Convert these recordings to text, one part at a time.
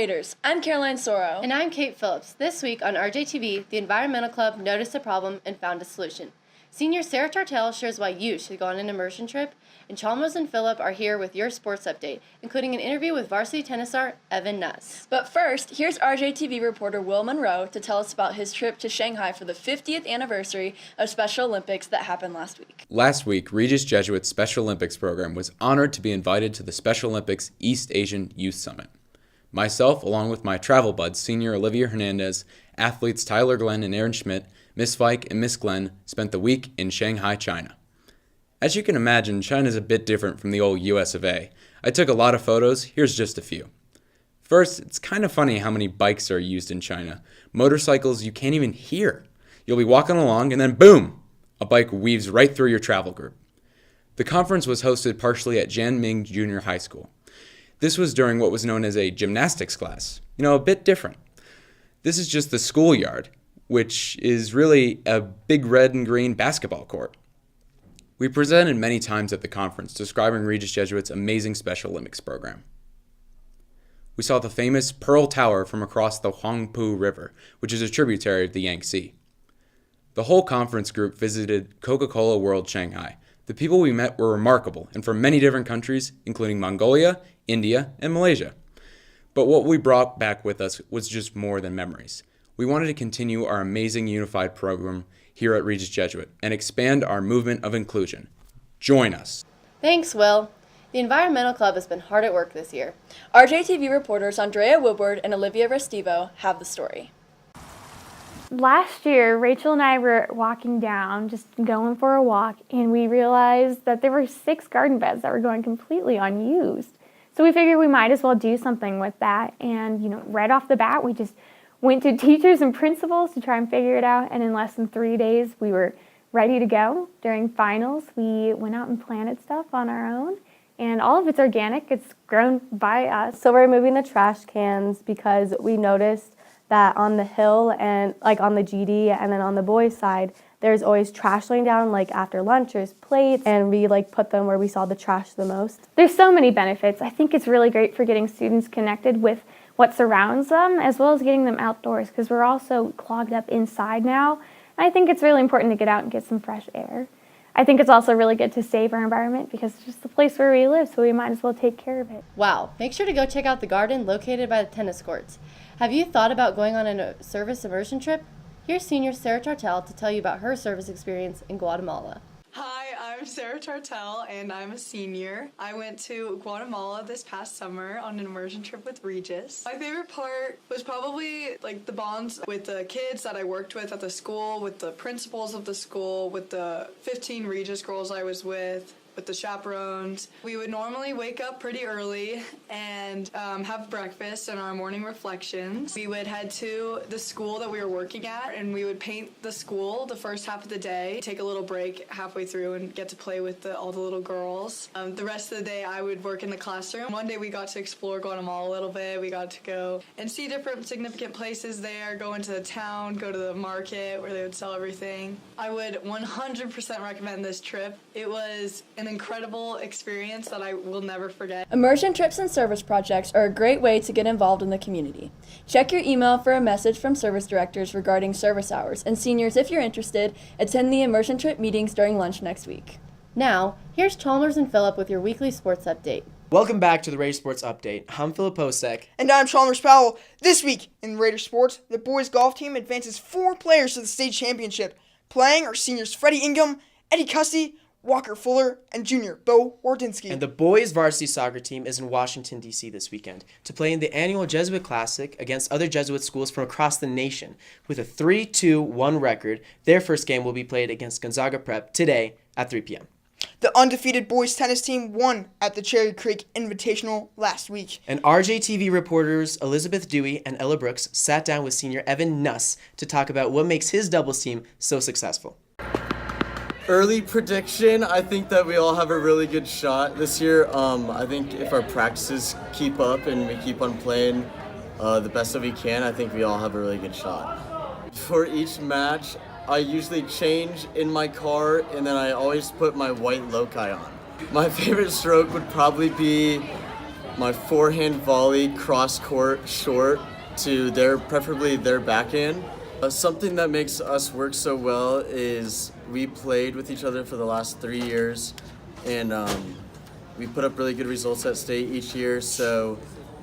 Raiders. I'm Caroline Soro. And I'm Kate Phillips. This week on RJTV, the Environmental Club noticed a problem and found a solution. Senior Sarah Tartell shares why you should go on an immersion trip, and Chalmers and Phillip are here with your sports update, including an interview with varsity tennis star Evan Nuss. But first, here's RJTV reporter Will Monroe to tell us about his trip to Shanghai for the 50th anniversary of Special Olympics that happened last week. Last week, Regis Jesuit's Special Olympics program was honored to be invited to the Special Olympics East Asian Youth Summit. Myself, along with my travel buds, Senior Olivia Hernandez, athletes Tyler Glenn and Aaron Schmidt, Miss Fike and Miss Glenn spent the week in Shanghai, China. As you can imagine, China is a bit different from the old US of A. I took a lot of photos, here's just a few. First, it's kind of funny how many bikes are used in China. Motorcycles you can't even hear. You'll be walking along and then boom, a bike weaves right through your travel group. The conference was hosted partially at Jianming Junior High School. This was during what was known as a gymnastics class. A bit different. This is just the schoolyard, which is really a big red and green basketball court. We presented many times at the conference describing Regis Jesuit's amazing Special Olympics program. We saw the famous Pearl Tower from across the Huangpu River, which is a tributary of the Yangtze. The whole conference group visited Coca-Cola World Shanghai. The people we met were remarkable and from many different countries, including Mongolia, India, and Malaysia. But what we brought back with us was just more than memories. We wanted to continue our amazing unified program here at Regis Jesuit and expand our movement of inclusion. Join us. Thanks, Will. The Environmental Club has been hard at work this year. RJTV reporters Andrea Woodward and Olivia Restivo have the story. Last year, Rachel and I were walking down, just going for a walk, and we realized that there were 6 garden beds that were going completely unused. So we figured we might as well do something with that, and right off the bat, we just went to teachers and principals to try and figure it out, and in less than 3 days, we were ready to go. During finals, we went out and planted stuff on our own, and all of it's organic. It's grown by us. So we're removing the trash cans because we noticed that on the hill and on the GD and then on the boys' side, there's always trash laying down after lunch. There's plates, and we put them where we saw the trash the most. There's so many benefits. I think it's really great for getting students connected with what surrounds them, as well as getting them outdoors, because we're all so clogged up inside now. And I think it's really important to get out and get some fresh air. I think it's also really good to save our environment because it's just the place where we live, so we might as well take care of it. Wow, make sure to go check out the garden located by the tennis courts. Have you thought about going on a service immersion trip? Here's Senior Sarah Tartell to tell you about her service experience in Guatemala. Hi, I'm Sarah Tartell, and I'm a senior. I went to Guatemala this past summer on an immersion trip with Regis. My favorite part was probably the bonds with the kids that I worked with at the school, with the principals of the school, with the 15 Regis girls I was with the chaperones. We would normally wake up pretty early and have breakfast and our morning reflections. We would head to the school that we were working at, and we would paint the school the first half of the day, take a little break halfway through and get to play with all the little girls. The rest of the day I would work in the classroom. One day we got to explore Guatemala a little bit. We got to go and see different significant places there, go into the town, go to the market where they would sell everything. I would 100% recommend this trip. It was an incredible experience that I will never forget. Immersion trips and service projects are a great way to get involved in the community. Check your email for a message from service directors regarding service hours, and seniors, if you're interested, attend the immersion trip meetings during lunch next week. Now, here's Chalmers and Phillip with your weekly sports update. Welcome back to the Raider Sports Update. I'm Philip Posek. And I'm Chalmers Powell. This week in Raider Sports, the boys golf team advances 4 players to the state championship. Playing are seniors Freddie Ingham, Eddie Cussey, Walker Fuller, and junior Bo Wardinski. And the boys varsity soccer team is in Washington, D.C. this weekend to play in the annual Jesuit Classic against other Jesuit schools from across the nation. With a 3-2-1 record, their first game will be played against Gonzaga Prep today at 3 p.m. The undefeated boys tennis team won at the Cherry Creek Invitational last week. And RJTV reporters Elizabeth Dewey and Ella Brooks sat down with senior Evan Nuss to talk about what makes his doubles team so successful. Early prediction, I think that we all have a really good shot this year. I think if our practices keep up and we keep on playing the best that we can, I think we all have a really good shot. For each match, I usually change in my car, and then I always put my white loci on. My favorite stroke would probably be my forehand volley cross court short to preferably their backhand. Something that makes us work so well is we played with each other for the last 3 years, and we put up really good results at state each year, so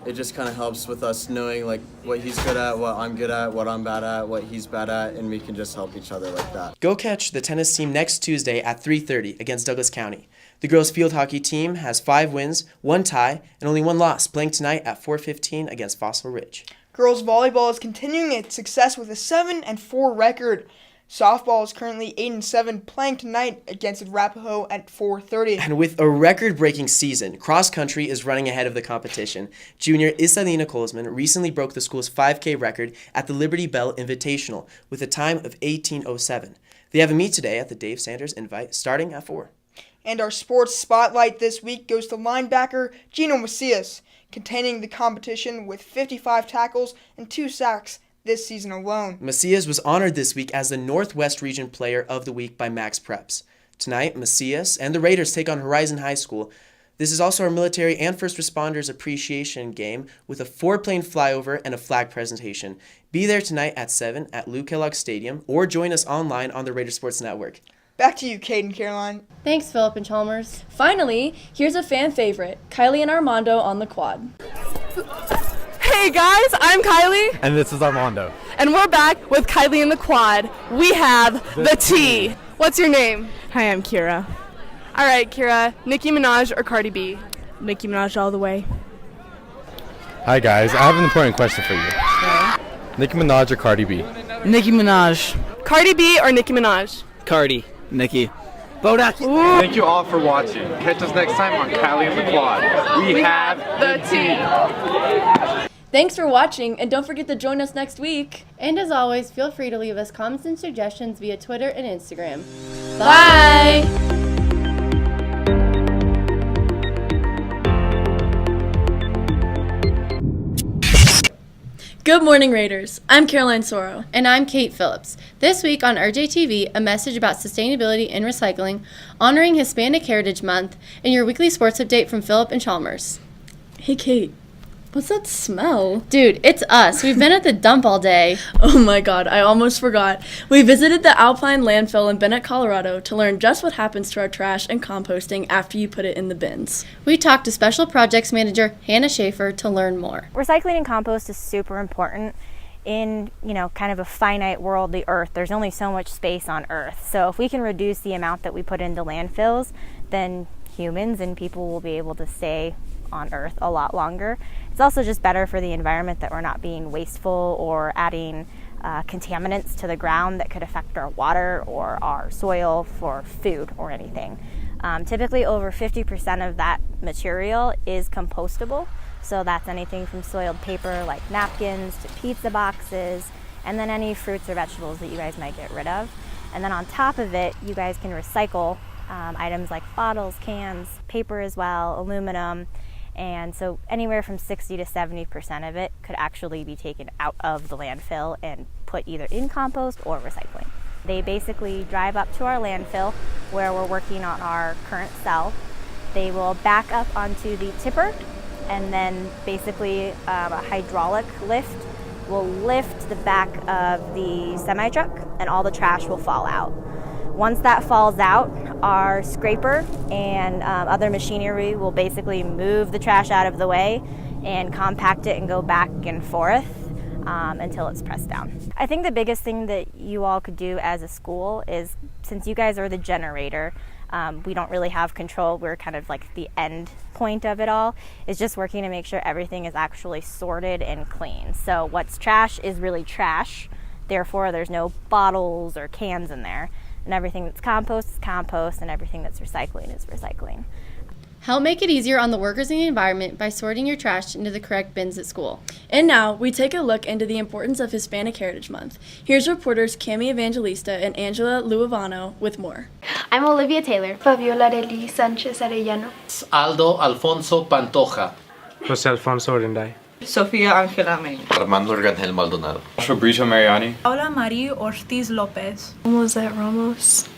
it just kind of helps with us knowing like what he's good at, what I'm good at, what I'm bad at, what he's bad at, and we can just help each other like that. Go catch the tennis team next Tuesday at 3:30 against Douglas County. The girls field hockey team has 5 wins, 1 tie, and only 1 loss, playing tonight at 4:15 against Fossil Ridge. Girls volleyball is continuing its success with a 7-4 record. Softball is currently 8-7, playing tonight against Arapahoe at 4:30. And with a record-breaking season, cross country is running ahead of the competition. Junior Isalina Kolesman recently broke the school's 5K record at the Liberty Bell Invitational with a time of 18:07. They have a meet today at the Dave Sanders Invite starting at 4. And our sports spotlight this week goes to linebacker Gino Macias, containing the competition with 55 tackles and 2 sacks this season alone. Macias was honored this week as the Northwest Region Player of the Week by Max Preps. Tonight, Macias and the Raiders take on Horizon High School. This is also our military and first responders appreciation game with a 4-plane flyover and a flag presentation. Be there tonight at 7 at Lou Kellogg Stadium or join us online on the Raider Sports Network. Back to you, Kate and Caroline. Thanks, Philip and Chalmers. Finally, here's a fan favorite, Kylie and Armando on the quad. Hey guys, I'm Kylie. And this is Armando. And we're back with Kylie in the quad. We have the T. What's your name? Hi, I'm Kira. All right, Kira, Nicki Minaj or Cardi B? Nicki Minaj all the way. Hi guys, I have an important question for you. Okay. Nicki Minaj or Cardi B? Nicki Minaj. Cardi B or Nicki Minaj? Cardi. Nicki. Bodak. Thank you all for watching. Catch us next time on Kylie and the Quad. We have the T. Thanks for watching, and don't forget to join us next week. And as always, feel free to leave us comments and suggestions via Twitter and Instagram. Bye! Good morning, Raiders. I'm Caroline Soro. And I'm Kate Phillips. This week on RJTV, a message about sustainability and recycling, honoring Hispanic Heritage Month, and your weekly sports update from Philip and Chalmers. Hey, Kate. What's that smell? Dude, it's us. We've been at the dump all day. Oh my god, I almost forgot. We visited the Alpine landfill in Bennett, Colorado to learn just what happens to our trash and composting after you put it in the bins. We talked to Special Projects Manager Hannah Schaefer to learn more. Recycling and compost is super important in, kind of a finite world, the Earth. There's only so much space on Earth. So if we can reduce the amount that we put into landfills, then humans and people will be able to stay on Earth a lot longer. It's also just better for the environment that we're not being wasteful or adding contaminants to the ground that could affect our water or our soil for food or anything. Typically over 50% of that material is compostable. So that's anything from soiled paper like napkins to pizza boxes, and then any fruits or vegetables that you guys might get rid of. And then on top of it, you guys can recycle items like bottles, cans, paper as well, aluminum. And so anywhere from 60 to 70% of it could actually be taken out of the landfill and put either in compost or recycling. They basically drive up to our landfill where we're working on our current cell. They will back up onto the tipper, and then basically a hydraulic lift will lift the back of the semi-truck and all the trash will fall out. Once that falls out, our scraper and other machinery will basically move the trash out of the way and compact it and go back and forth until it's pressed down. I think the biggest thing that you all could do as a school is, since you guys are the generator, we don't really have control. We're kind of like the end point of it all, is just working to make sure everything is actually sorted and clean. So what's trash is really trash. Therefore, there's no bottles or cans in there. And everything that's compost is compost, and everything that's recycling is recycling. Help make it easier on the workers in the environment by sorting your trash into the correct bins at school. And now, we take a look into the importance of Hispanic Heritage Month. Here's reporters Cami Evangelista and Angela Luivano with more. I'm Olivia Taylor. Fabiola Arely Sanchez Arellano. Aldo Alfonso Pantoja. José Alfonso Orenday. Sofía Ángela May. Armando Rangel Maldonado. Fabricio Mariani. Paula Marie Ortiz Lopez. Mozart Ramos.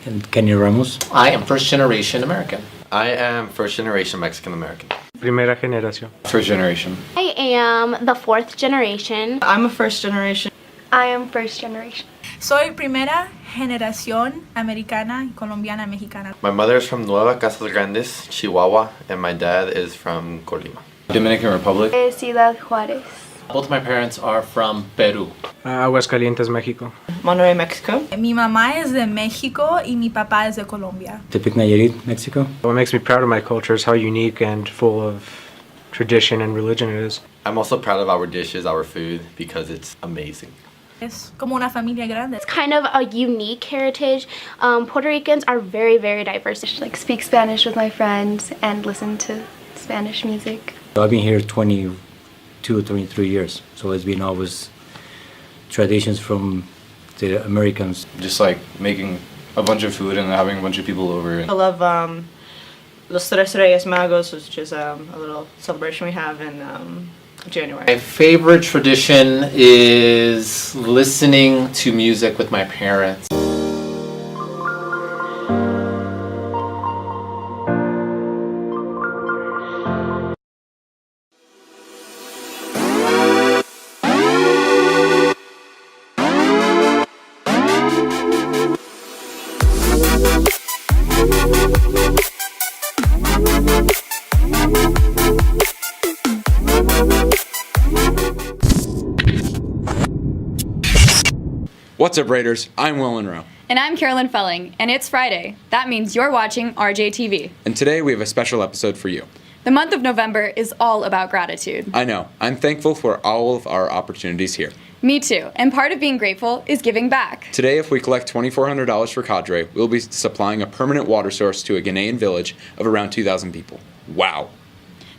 And Kenny Ramos. I am first generation American. I am first generation Mexican American. Primera generación. First generation. I am the fourth generation. I'm a first generation. I am first generation. Soy primera generación americana, colombiana, mexicana. My mother is from Nueva Casas Grandes, Chihuahua, and my dad is from Colima. Dominican Republic. Ciudad Juárez. Both my parents are from Peru. Aguascalientes, México. Monterrey, Mexico. Mi mamá es de México y mi papá es de Colombia. Tepic Nayarit, Mexico. What makes me proud of my culture is how unique and full of tradition and religion it is. I'm also proud of our dishes, our food, because it's amazing. Es como una familia grande. It's kind of a unique heritage. Puerto Ricans are very, very diverse. Like speak Spanish with my friends and listen to Spanish music. I've been here 22 or 23 years, so it's been always traditions from the Americans. Just like making a bunch of food and having a bunch of people over. I love Los Tres Reyes Magos, which is a little celebration we have in January. My favorite tradition is listening to music with my parents. What's up, Raiders? I'm Will Monroe. And I'm Carolyn Felling, and it's Friday. That means you're watching RJTV. And today we have a special episode for you. The month of November is all about gratitude. I know. I'm thankful for all of our opportunities here. Me too. And part of being grateful is giving back. Today, if we collect $2,400 for Cadre, we'll be supplying a permanent water source to a Ghanaian village of around 2,000 people. Wow.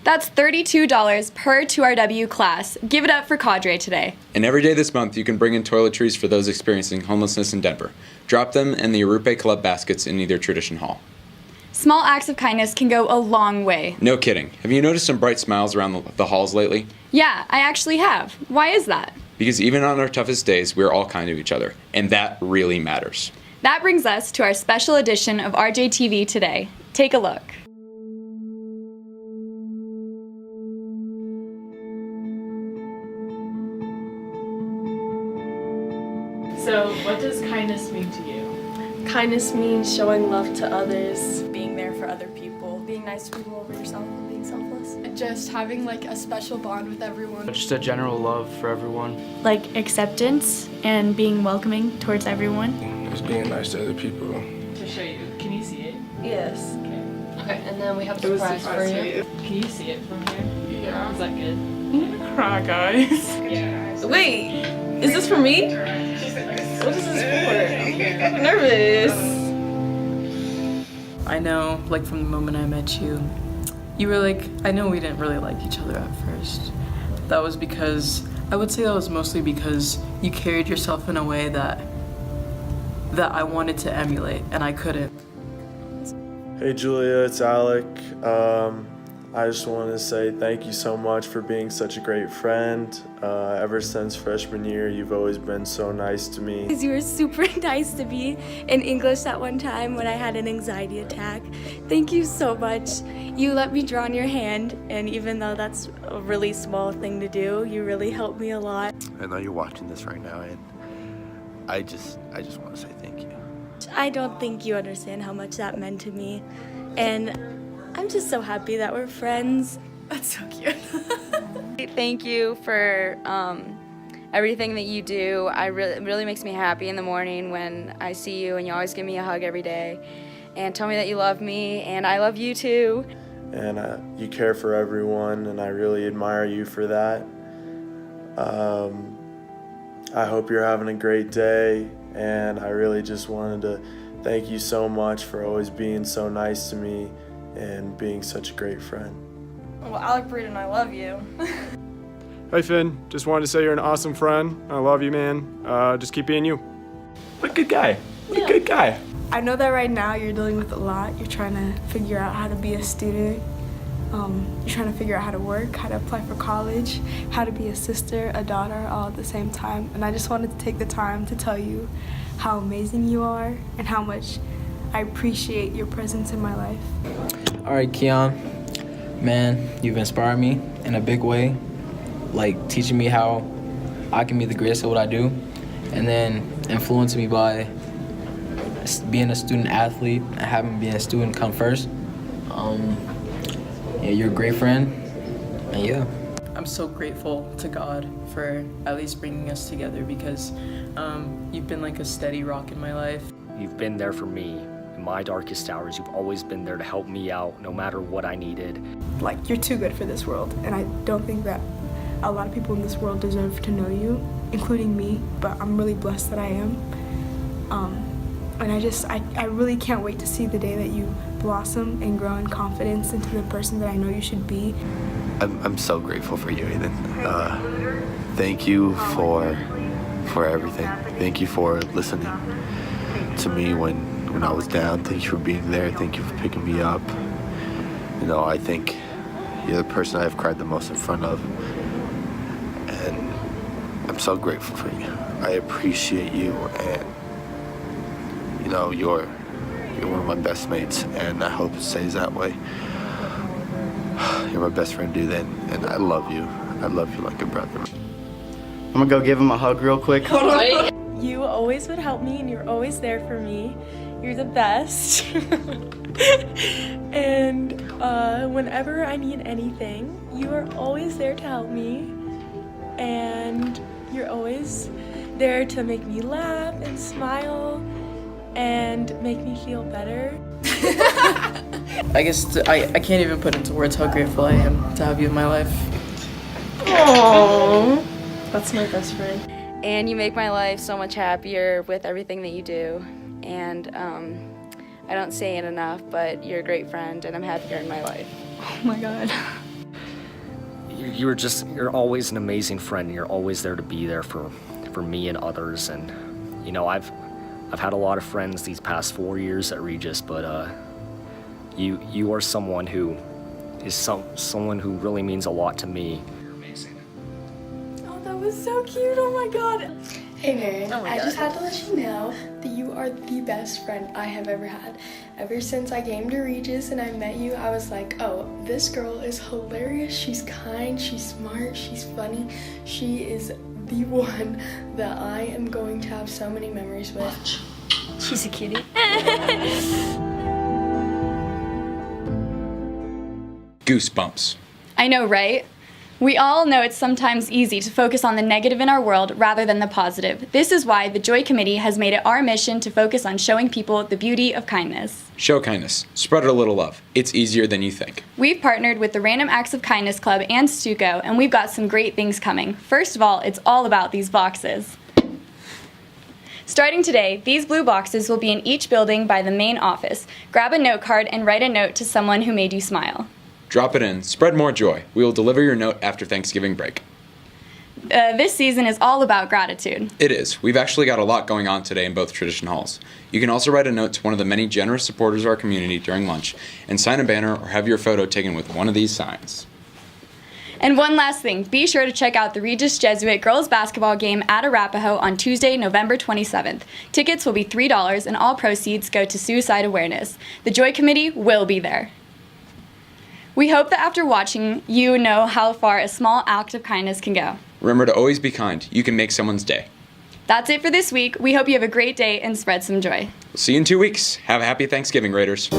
That's $32 per 2RW class. Give it up for Cadre today. And every day this month, you can bring in toiletries for those experiencing homelessness in Denver. Drop them in the Arupe Club baskets in either Tradition Hall. Small acts of kindness can go a long way. No kidding. Have you noticed some bright smiles around the halls lately? Yeah, I actually have. Why is that? Because even on our toughest days, we're all kind to each other. And that really matters. That brings us to our special edition of RJTV today. Take a look. So, what does kindness mean to you? Kindness means showing love to others. Being there for other people. Being nice to people over yourself and being selfless. Just having like a special bond with everyone. Just a general love for everyone. Like acceptance and being welcoming towards everyone. Just being nice to other people. To show you. Can you see it? Yes. Okay, and then we have a surprise for you. Can you see it from here? Yeah. Is that good? I'm gonna cry, guys. Yeah. Wait, is this for me? What is this for? I'm nervous. I know, like from the moment I met you, you were like, I know we didn't really like each other at first. That was because, I would say that was mostly because you carried yourself in a way that I wanted to emulate and I couldn't. Hey Julia, it's Alec. I just want to say thank you so much for being such a great friend. Ever since freshman year, you've always been so nice to me. You were super nice to me in English that one time when I had an anxiety attack. Thank you so much. You let me draw on your hand, and even though that's a really small thing to do, you really helped me a lot. I know you're watching this right now, and I just want to say thank you. I don't think you understand how much that meant to me, and I'm just so happy that we're friends. That's so cute. Thank you for everything that you do. It really makes me happy in the morning when I see you, and you always give me a hug every day and tell me that you love me, and I love you too. And you care for everyone, and I really admire you for that. I hope you're having a great day, and I really just wanted to thank you so much for always being so nice to me and being such a great friend. Well, Alec Breed and I love you. Hey Finn, just wanted to say you're an awesome friend. I love you, man. Just keep being you. What a good guy. What a good guy. I know that right now you're dealing with a lot. You're trying to figure out how to be a student. You're trying to figure out how to work, how to apply for college, how to be a sister, a daughter, all at the same time. And I just wanted to take the time to tell you how amazing you are and how much I appreciate your presence in my life. Alright, Keon. Man, you've inspired me in a big way, like teaching me how I can be the greatest at what I do, and then influencing me by being a student athlete and having being a student come first. Yeah, you're a great friend, and yeah. I'm so grateful to God for at least bringing us together because you've been like a steady rock in my life. You've been there for me in my darkest hours. You've always been there to help me out no matter what I needed. Like, you're too good for this world, and I don't think that a lot of people in this world deserve to know you, including me, but I'm really blessed that I am. And I really can't wait to see the day that you blossom and grow in confidence into the person that I know you should be. I'm so grateful for you, Ethan. Thank you for everything. Thank you for listening to me when I was down. Thank you for being there. Thank you for picking me up. You know, I think you're the person I've cried the most in front of. And I'm so grateful for you. I appreciate you, and you know, you're one of my best mates, and I hope it stays that way. You're my best friend, dude, and I love you. I love you like a brother. I'm gonna go give him a hug real quick. You always would help me, and you're always there for me. You're the best. And whenever I need anything, you are always there to help me. And you're always there to make me laugh and smile and make me feel better. I guess I can't even put into words how grateful I am to have you in my life. Aww, that's my best friend. And you make my life so much happier with everything that you do. And I don't say it enough, but you're a great friend, and I'm happy you're in my life. Oh my God. You're always an amazing friend. You're always there to be there for me and others. And you know, I've had a lot of friends these past 4 years at Regis, but you are someone who is someone who really means a lot to me. You're amazing. Oh, that was so cute. Oh my God. Hey Mary, Oh my I God. just had to let you know that you are the best friend I have ever had. Ever since I came to Regis and I met you, I was like, oh, this girl is hilarious. She's kind, she's smart, she's funny. She is the one that I am going to have so many memories with. She's a cutie. Goosebumps. I know, right? We all know it's sometimes easy to focus on the negative in our world rather than the positive. This is why the Joy Committee has made it our mission to focus on showing people the beauty of kindness. Show kindness. Spread a little love. It's easier than you think. We've partnered with the Random Acts of Kindness Club and Stuco, and we've got some great things coming. First of all, it's all about these boxes. Starting today, these blue boxes will be in each building by the main office. Grab a note card and write a note to someone who made you smile. Drop it in. Spread more joy. We will deliver your note after Thanksgiving break. This season is all about gratitude. It is. We've actually got a lot going on today in both tradition halls. You can also write a note to one of the many generous supporters of our community during lunch and sign a banner or have your photo taken with one of these signs. And one last thing, be sure to check out the Regis Jesuit girls basketball game at Arapahoe on Tuesday, November 27th. Tickets will be $3 and all proceeds go to suicide awareness. The Joy Committee will be there. We hope that after watching, you know how far a small act of kindness can go. Remember to always be kind. You can make someone's day. That's it for this week. We hope you have a great day and spread some joy. We'll see you in 2 weeks. Have a happy Thanksgiving, Raiders.